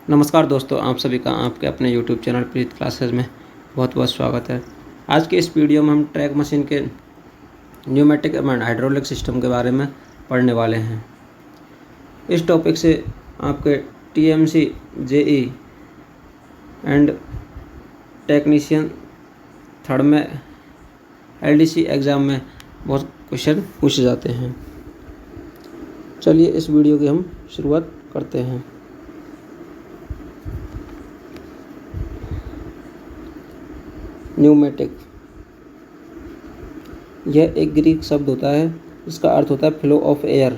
नमस्कार दोस्तों, आप सभी का आपके अपने YouTube चैनल प्रीत क्लासेस में बहुत बहुत स्वागत है। आज के इस वीडियो में हम ट्रैक मशीन के न्यूमेटिक एंड हाइड्रोलिक सिस्टम के बारे में पढ़ने वाले हैं। इस टॉपिक से आपके TMC, JE and technician third में LDC एग्ज़ाम में बहुत क्वेश्चन पूछे जाते हैं। चलिए इस वीडियो की हम शुरुआत करते हैं। न्यूमेटिक, यह एक ग्रीक शब्द होता है। इसका अर्थ होता है फ्लो ऑफ एयर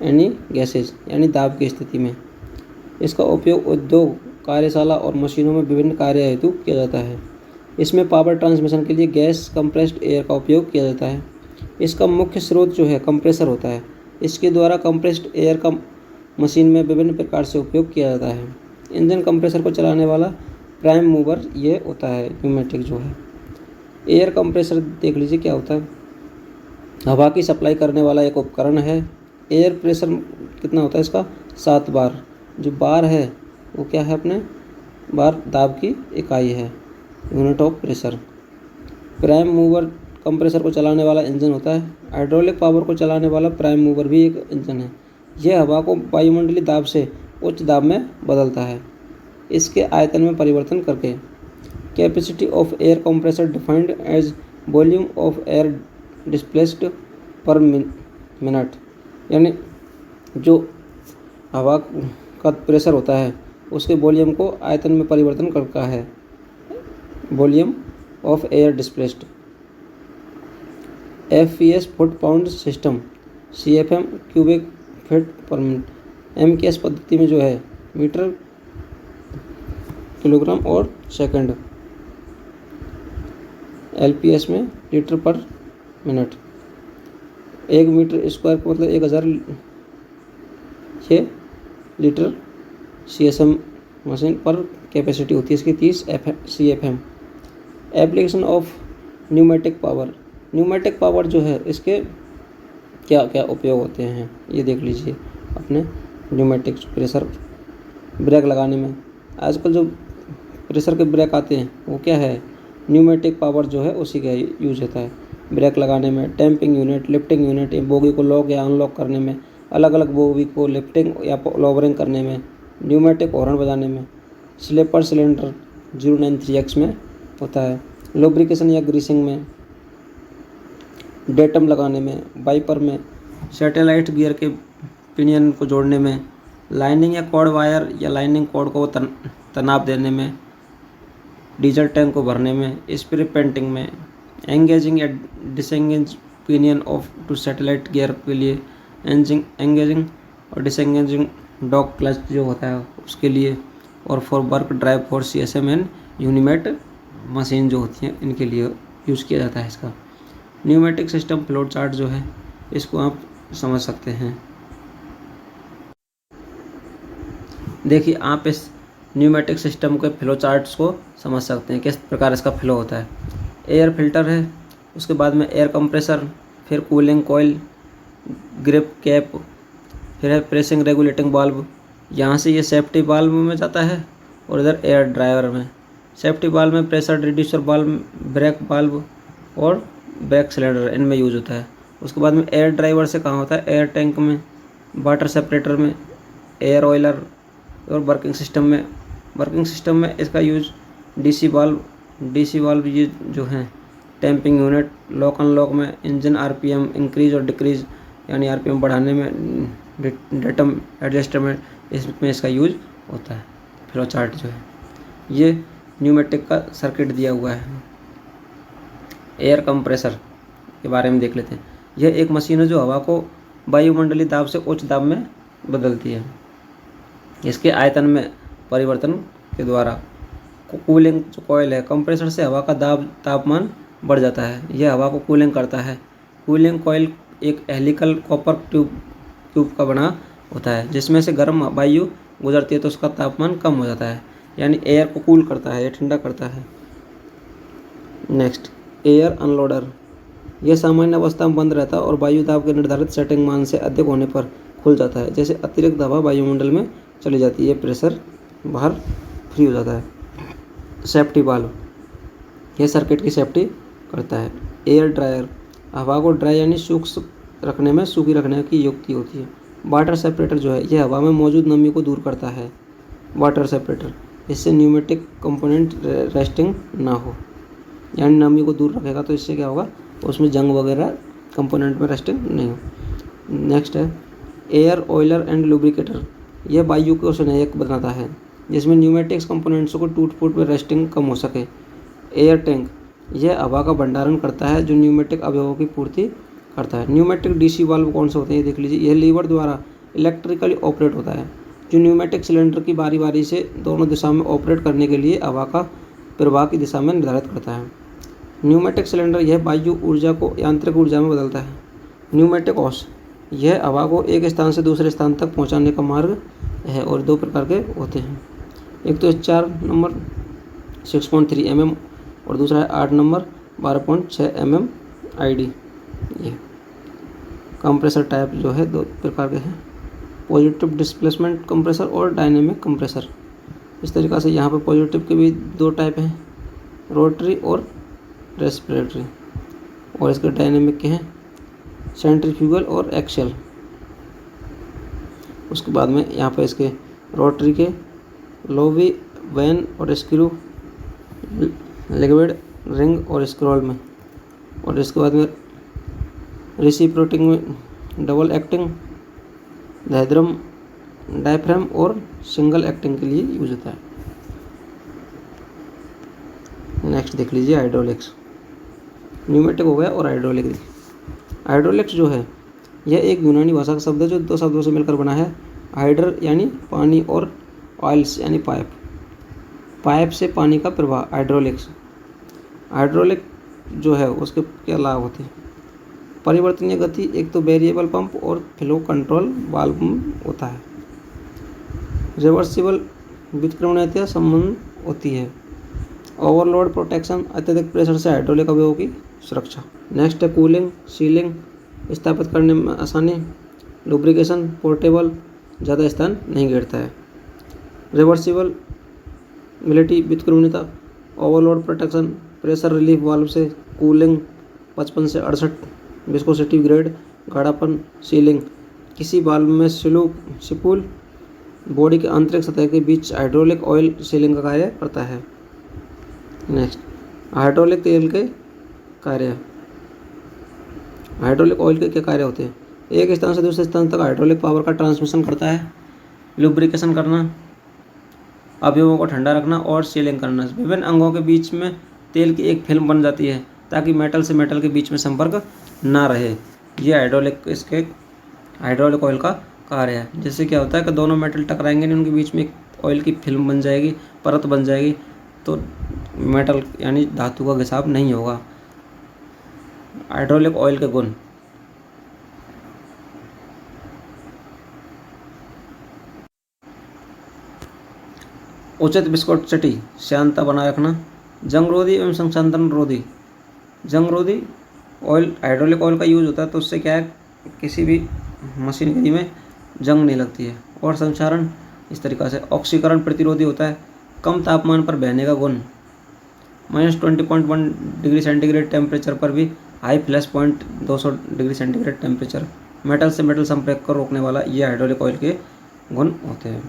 यानी गैसेज यानी दाब की स्थिति में। इसका उपयोग उद्योग, कार्यशाला और मशीनों में विभिन्न कार्य हेतु किया जाता है। इसमें पावर ट्रांसमिशन के लिए गैस कंप्रेस्ड एयर का उपयोग किया जाता है। इसका मुख्य स्रोत जो है कंप्रेसर होता है। इसके द्वारा कंप्रेस्ड एयर का मशीन में विभिन्न प्रकार से उपयोग किया जाता है। इंजन कंप्रेसर को चलाने वाला प्राइम मूवर ये होता है न्यूमेटिक जो है। एयर कंप्रेसर देख लीजिए क्या होता है। हवा की सप्लाई करने वाला एक उपकरण है। एयर प्रेशर कितना होता है इसका 7 बार। जो बार है वो क्या है, अपने बार दाब की इकाई है, unit of pressure. Prime mover compressor को चलाने वाला इंजन होता है। हाइड्रोलिक पावर को चलाने वाला प्राइम मूवर भी एक इंजन है। यह हवा को वायुमंडलीय दाब से उच्च दाब में बदलता है, इसके आयतन में परिवर्तन करके। Capacity of air compressor defined as volume of air displaced per minute, यानी जो हवा का प्रेशर होता है उसके वॉल्यूम को आयतन में परिवर्तन करता है, volume of air displaced. FPS foot pound system, CFM cubic feet per minute. MKS पद्धति में जो है मीटर, किलोग्राम और सेकंड। LPS में litre per minute. 1 metre square का मतलब 1000 लीटर CSM मशीन पर कैपेसिटी होती है इसकी 30 CFM। Application of pneumatic power, pneumatic power जो है इसके क्या क्या उपयोग होते हैं ये देख लीजिए। अपने न्यूमेटिक प्रेशर ब्रेक लगाने में, आजकल जो प्रेशर के ब्रेक आते हैं वो क्या है, न्यूमेटिक पावर जो है उसी का यूज होता है। ब्रेक लगाने में, damping unit, lifting unit, bogie को लॉक या अनलॉक करने में, अलग अलग बोगी को लिफ्टिंग या लोवरिंग करने में, न्यूमेटिक हॉर्न बजाने में, स्लीपर सिलेंडर 093X में होता है, लुब्रिकेशन या ग्रीसिंग में, डेटम लगाने में, वाइपर में, सैटेलाइट गियर के पिनियन को जोड़ने में, लाइनिंग या कॉर्ड वायर या लाइनिंग कॉर्ड को तनाव देने में, डीजल टैंक को भरने में, स्प्रे पेंटिंग में, एंगेजिंग या disengage pinion of two satellite gear के लिए, एंगेजिंग और डिसएंगेजिंग डॉग क्लच जो होता है उसके लिए, और for work drive for CSM and Unimate machine जो होती हैं इनके लिए यूज़ किया जाता है इसका। न्यूमेटिक सिस्टम फ्लो चार्ट जो है इसको आप समझ सकते हैं। देखिए आप इस न्यूमेटिक सिस्टम के फ्लो चार्ट्स को समझ सकते हैं, किस प्रकार इसका फ्लो होता है। एयर फिल्टर है, उसके बाद में एयर कंप्रेसर, फिर कूलिंग कॉइल, ग्रिप कैप, फिर है प्रेसिंग रेगुलेटिंग वाल्व। यहाँ से ये सेफ्टी वाल्व में जाता है और इधर एयर ड्राइवर में। सेफ्टी वाल्व में pressure reducer valve, brake valve और ब्रेक सिलेंडर इनमें यूज होता है। उसके बाद में एयर ड्राइवर से कहाँ होता है, एयर टैंक में, वाटर सेपरेटर में, एयर ऑयलर और वर्किंग सिस्टम में। वर्किंग सिस्टम में इसका यूज DC वाल्व ये जो हैं, टैंपिंग यूनिट, लॉक अनलॉक में, इंजन RPM इंक्रीज और डिक्रीज यानी RPM बढ़ाने में, डेटम एडजस्टमेंट इसमें इसका यूज होता है। फ्लो चार्ट जो है ये न्यूमेटिक का सर्किट दिया हुआ है। एयर कंप्रेसर के बारे में देख लेते हैं। यह एक मशीन है जो हवा को वायुमंडलीय दाब से उच्च दाब में बदलती है, इसके आयतन में परिवर्तन के द्वारा। कूलिंग जो कॉइल है, कंप्रेसर से हवा का तापमान बढ़ जाता है, यह हवा को कूलिंग करता है। कूलिंग कॉइल एक हेलिकल कॉपर ट्यूब का बना होता है जिसमें से गर्म वायु गुजरती है तो उसका तापमान कम हो जाता है, यानी एयर को कूल करता है या ठंडा करता है। नेक्स्ट, एयर अनलोडर, यह सामान्य अवस्था में बंद रहता है और वायु दाब के निर्धारित सेटिंग मान से अधिक होने पर खुल जाता है। जैसे अतिरिक्त हवा वायुमंडल में चली जाती है, प्रेशर बाहर फ्री हो जाता है। सेफ्टी वाल्व, यह सर्किट की सेफ्टी करता है। एयर ड्रायर, हवा को ड्राई यानी सूखी रखने की युक्ति होती है। वाटर सेपरेटर जो है, यह हवा में मौजूद नमी को दूर करता है। वाटर सेपरेटर, इससे न्यूमेटिक कंपोनेंट रेस्टिंग ना हो, यानी नमी को दूर रखेगा तो इससे क्या होगा, उसमें जंग वगैरह कंपोनेंट में रेस्टिंग नहीं हो। नेक्स्ट है एयर ऑयलर एंड लुब्रिकेटर, यह वायु को संयोजक बनाता है जिसमें न्यूमेटिक्स कंपोनेंट्स को टूट फूट में रेस्टिंग कम हो सके। एयर टैंक, यह हवा का भंडारण करता है जो न्यूमेटिक अवयवों की पूर्ति करता है। न्यूमेटिक डीसी वाल्व कौन से होते हैं ये देख लीजिए। यह लीवर द्वारा इलेक्ट्रिकली ऑपरेट होता है जो न्यूमेटिक सिलेंडर की बारी बारी से दोनों दिशा में ऑपरेट करने के लिए हवा का प्रवाह की दिशा में निर्धारित करता है। न्यूमेटिक सिलेंडर, यह वायु ऊर्जा को यांत्रिक ऊर्जा में बदलता है। न्यूमेटिक हॉर्स, यह हवा को एक स्थान से दूसरे स्थान तक पहुंचाने का मार्ग है और दो प्रकार के होते हैं। एक तो 4 नंबर 6.3 mm और दूसरा है 8 नंबर 12.6 mm ID। ये कंप्रेसर टाइप जो है दो प्रकार के हैं, पॉजिटिव डिस्प्लेसमेंट कंप्रेसर और डायनेमिक कंप्रेसर। इस तरीक़ा से यहाँ पर पॉजिटिव के भी दो टाइप हैं, रोटरी और रेस्पिरेटरी, और इसके डायनेमिक के हैं सेंट्रीफ्यूगल और एक्सियल। उसके बाद में यहाँ पर इसके रोटरी के लोवी, वैन और स्क्रू, लिक्विड, रिंग और स्क्रॉल में, और इसके बाद में रिसिप्रोकेटिंग में डबल एक्टिंग, डायफ्राम, डायफ्राम और सिंगल एक्टिंग के लिए यूज होता है। नेक्स्ट देख लीजिए हाइड्रोलिक्स। न्यूमेटिक हो गया और हाइड्रोलिक। हाइड्रोलिक्स जो है यह एक यूनानी भाषा का शब्द है जो दो शब्दों से मिलकर बना है। हाइड्र यानी पानी और ऑयल्स यानी पाइप, पाइप से पानी का प्रवाह, हाइड्रोलिक्स। हाइड्रोलिक जो है उसके क्या लाभ होते हैं, परिवर्तनीय गति, एक तो वेरिएबल पंप और फ्लो कंट्रोल वाल्व होता है। रिवर्सिबल वितरणीयता संबंध होती है। ओवरलोड प्रोटेक्शन, अत्यधिक प्रेशर से हाइड्रोलिक अवयवों की सुरक्षा। नेक्स्ट है कूलिंग, सीलिंग, स्थापित करने में आसानी, लुब्रिकेशन, पोर्टेबल, ज़्यादा स्थान नहीं घेरता है। रिवर्सिबल मिलिटी वितरणीयता, overload protection, pressure relief valve से कूलिंग, 55 से 68 विस्कोसिटी ग्रेड, गाढ़ापन। सीलिंग, किसी वाल्व में सिपूल बॉडी के आंतरिक सतह के बीच हाइड्रोलिक ऑयल सीलिंग का कार्य करता है। नेक्स्ट हाइड्रोलिक तेल के कार्य, हाइड्रोलिक ऑयल के क्या कार्य होते हैं, एक स्थान से दूसरे स्थान तक हाइड्रोलिक पावर का ट्रांसमिशन करता है, लुब्रिकेशन करना, अवयवों को ठंडा रखना और सीलिंग करना। विभिन्न अंगों के बीच में तेल की एक फिल्म बन जाती है ताकि मेटल से मेटल के बीच में संपर्क ना रहे। ये हाइड्रोलिक ऑयल का कार्य है। जिससे क्या होता है कि दोनों मेटल टकराएंगे नहीं, उनके बीच में एक ऑयल की फिल्म बन जाएगी, परत बन जाएगी, तो मेटल यानी धातु का घिसाव नहीं होगा। हाइड्रोलिक ऑयल के गुण, उचित विस्कोसिटी, श्यानता बनाए रखना, जंगरोधी एवं संक्षारण रोधी। जंगरोधी ऑयल, हाइड्रोलिक ऑयल का यूज होता है तो उससे क्या है, किसी भी मशीनरी में जंग नहीं लगती है। और संक्षारण इस तरीक़ा से, ऑक्सीकरण प्रतिरोधी होता है, कम तापमान पर बहने का गुण, -20.1 डिग्री सेंटीग्रेड टेम्परेचर पर भी high flash point 200 degree centigrade temperature, metal से मेटल संपर्क को रोकने वाला, ये हाइड्रोलिक ऑयल के गुण होते हैं।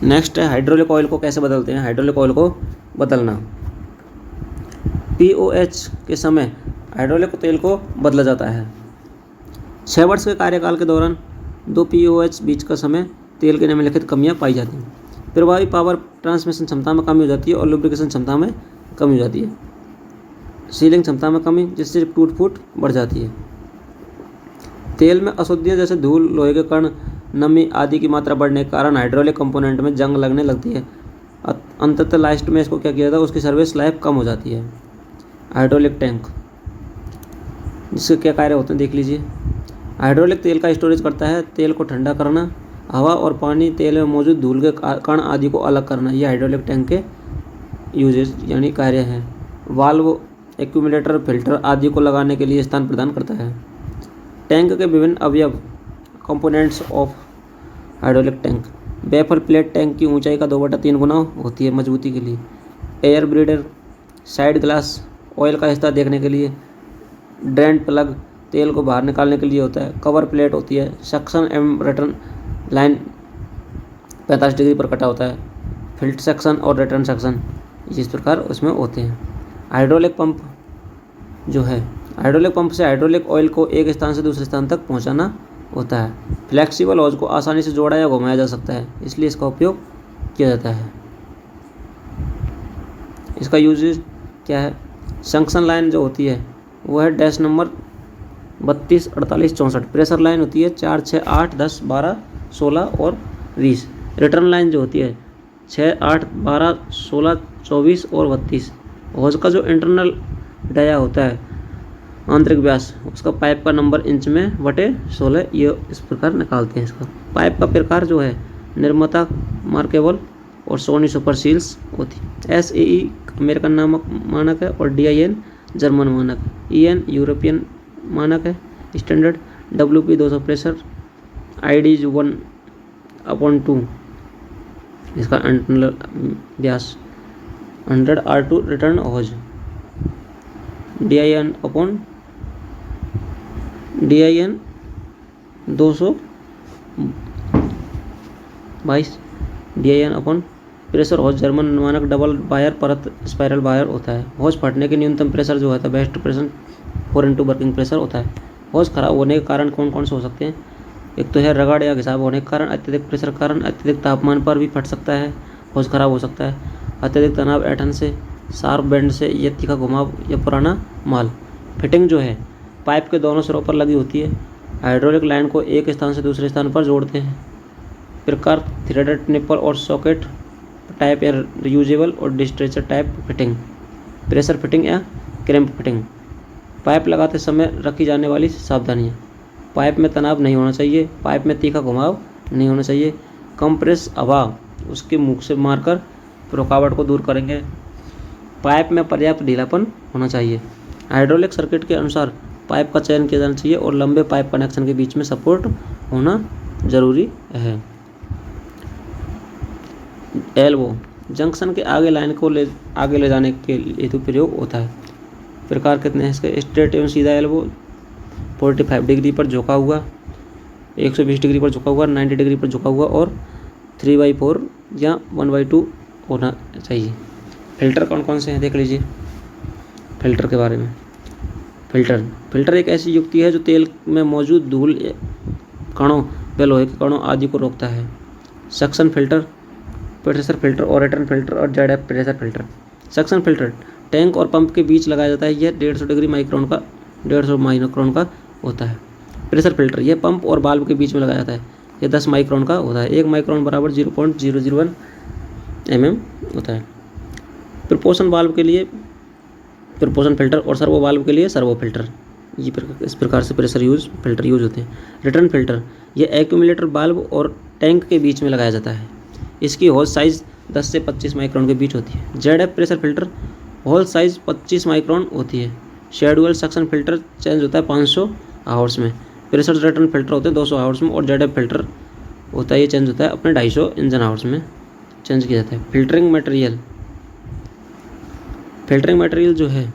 नेक्स्ट है हाइड्रोलिक ऑयल को कैसे बदलते हैं। हाइड्रोलिक ऑयल को बदलना, POH के समय हाइड्रोलिक तेल को बदला जाता है। 6 वर्ष के कार्यकाल के दौरान 2 POH बीच का समय तेल के निम्नलिखित कमियां पाई जाती हैं। प्रभावी पावर ट्रांसमिशन क्षमता में कमी हो जाती है और लुब्रिकेशन क्षमता में कमी हो जाती है। सीलिंग क्षमता में कमी, जिससे टूट फूट बढ़ जाती है। तेल में अशुद्धियाँ जैसे धूल, लोहे के कण, नमी आदि की मात्रा बढ़ने के कारण हाइड्रोलिक कंपोनेंट में जंग लगने लगती है। अंततः लास्ट में इसको क्या किया जाता है, उसकी सर्विस लाइफ कम हो जाती है। हाइड्रोलिक टैंक, जिसके क्या कार्य होते हैं देख लीजिए। हाइड्रोलिक तेल का स्टोरेज करता है, तेल को ठंडा करना, हवा और पानी, तेल में मौजूद धूल के कण आदि को अलग करना, ये हाइड्रोलिक टैंक के यूजेज यानी कार्य हैं। वाल्व, एक्यूमुलेटर, फिल्टर आदि को लगाने के लिए स्थान प्रदान करता है। टैंक के विभिन्न अवयव components of hydraulic tank. Baffle plate tank की ऊंचाई का 2/3 गुना होती है मजबूती के लिए। Air breeder, side glass oil का हिस्सा देखने के लिए। ड्रेन प्लग तेल को बाहर निकालने के लिए होता है। कवर प्लेट होती है। सक्शन एवं रिटर्न लाइन 45 डिग्री पर कटा होता है। फिल्टर सेक्शन और रिटर्न सेक्शन इस प्रकार उसमें होते हैं। हाइड्रोलिक पंप जो है, हाइड्रोलिक पंप से हाइड्रोलिक ऑयल को एक स्थान से दूसरे स्थान तक पहुंचाना होता है। फ्लेक्सिबल हॉज को आसानी से जोड़ा या घुमाया जा सकता है, इसलिए इसका उपयोग किया जाता है। इसका यूजेज क्या है? सक्शन लाइन जो होती है वो है डैश नंबर 32, 48, 64। प्रेशर लाइन होती है 4, 6, 8, 10, 12, 16 और 20। रिटर्न लाइन जो होती है 6, 8, 12, 16, 24 और 32। हॉज का जो इंटरनल डाया होता है, आंतरिक व्यास, उसका पाइप का नंबर इंच में बटे 16, ये इस प्रकार निकालते हैं। इसका पाइप का प्रकार जो है निर्माता मार्केबल और सोनी सुपर सील्स होती है। SAE अमेरिकन नामक मानक है और DIN जर्मन मानक, EN यूरोपियन मानक है स्टैंडर्ड। WP 200 प्रेशर, ID 1/2 इसका इंटरनल व्यास। 100 R2 return hose. DIN 222 DIN pressure hose German मानक डबल वायर परत स्पाइरल वायर होता है। हॉज फटने के न्यूनतम प्रेशर जो होता है बेस्ट प्रेशर 4 वर्किंग प्रेशर होता है। हॉज खराब होने के कारण कौन कौन से हो सकते हैं? एक तो है रगड़ या घिसाव होने के कारण, अत्यधिक प्रेशर के कारण, अत्यधिक तापमान पर भी फट सकता है, हॉज खराब हो सकता है। अत्यधिक तनाव ऐंठन से, शार्प बेंड से, या तीखा घुमाव या पुराना माल। फिटिंग जो है पाइप के दोनों सिरों पर लगी होती है। हाइड्रोलिक लाइन को एक स्थान से दूसरे स्थान पर जोड़ते हैं। प्रकार थ्रेडेड निप्पल और सॉकेट टाइप या रियूजेबल और डिस्ट्रेचर टाइप फिटिंग। प्रेशर फिटिंग या क्रैम्प फिटिंग। पाइप लगाते समय रखी जाने वाली सावधानियाँ। पाइप में तनाव नहीं होना चाहिए। पाइप में तीखा घुमाव नहीं होना चाहिए। कंप्रेस हवा उसके मुख से मारकर रुकावट को दूर करेंगे। पाइप में पर्याप्त ढीलापन होना चाहिए। हाइड्रोलिक सर्किट के अनुसार पाइप का चयन किया जाना चाहिए और लंबे पाइप कनेक्शन के बीच में सपोर्ट होना जरूरी है। एल्बो जंक्शन के आगे लाइन को आगे ले जाने के हेतु प्रयोग होता है। प्रकार कितने हैं इसके? स्ट्रेट एवं सीधा एल्बो 45 डिग्री पर झुका हुआ, 120 डिग्री पर झुका हुआ, 90 डिग्री पर झुका हुआ और 3/4 या 1/2 होना चाहिए। फिल्टर कौन कौन से हैं देख लीजिए फिल्टर के बारे में। फिल्टर एक ऐसी युक्ति है जो तेल में मौजूद धूल कणों व लोहे के कणों आदि को रोकता है। सक्शन फिल्टर, प्रेशर फिल्टर और रिटर्न फिल्टर और ZF pressure filter. Suction filter tank और पंप के बीच लगाया जाता है। यह 150 माइक्रोन का होता है। प्रेशर फिल्टर यह पंप और वाल्व के बीच में लगाया जाता है। यह 10 माइक्रोन का होता है। 1 माइक्रोन बराबर 0.001 mm होता है। प्रोपोर्शन वाल्व के लिए प्रोपोर्शन फिल्टर और सर्वो वाल्व के लिए सर्वो फिल्टर। ये इस प्रकार से फिल्टर यूज होते हैं। रिटर्न फिल्टर यह एक्यूमुलेटर वाल्व और टैंक के बीच में लगाया जाता है। इसकी होल साइज़ 10 से 25 माइक्रोन के बीच होती है। ZF pressure filter hole size 25 micron होती है। शेड्यूल सक्शन फिल्टर चेंज होता है 500 आवर्स में। प्रेशर रिटर्न फिल्टर होते हैं 200 आवर्स में और ZF फिल्टर होता है, ये चेंज होता है अपने 250 इंजन आवर्स में चेंज किया जाता है। फिल्टरिंग मटेरियल जो है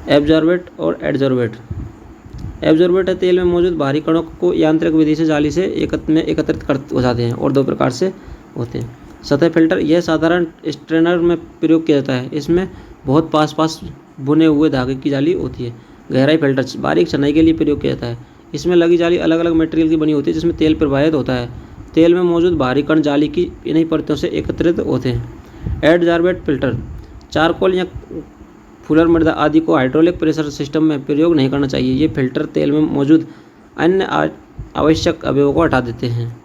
एब्जॉर्बेट और एडजॉर्बेट। एब्जॉर्बेट है तेल में मौजूद भारी कणों को यांत्रिक विधि से जाली से एकत्रित हो जाते हैं और 2 प्रकार से होते हैं। सतह फिल्टर यह साधारण स्ट्रेनर में प्रयोग किया जाता है। इसमें बहुत पास बुने हुए धागे की जाली होती है। गहराई फिल्टर बारीक छनाई के लिए प्रयोग किया जाता है। इसमें लगी जाली अलग अलग मटेरियल की बनी होती है जिसमें तेल प्रवाहित होता है। तेल में मौजूद भारी कण जाली की इन्हीं परतों से एकत्रित होते हैं। एडजॉर्बेट फिल्टर चारकोल या फुलर मृदा आदि को हाइड्रोलिक प्रेशर सिस्टम में प्रयोग नहीं करना चाहिए। ये फिल्टर तेल में मौजूद अन्य आवश्यक अवयवों को हटा देते हैं।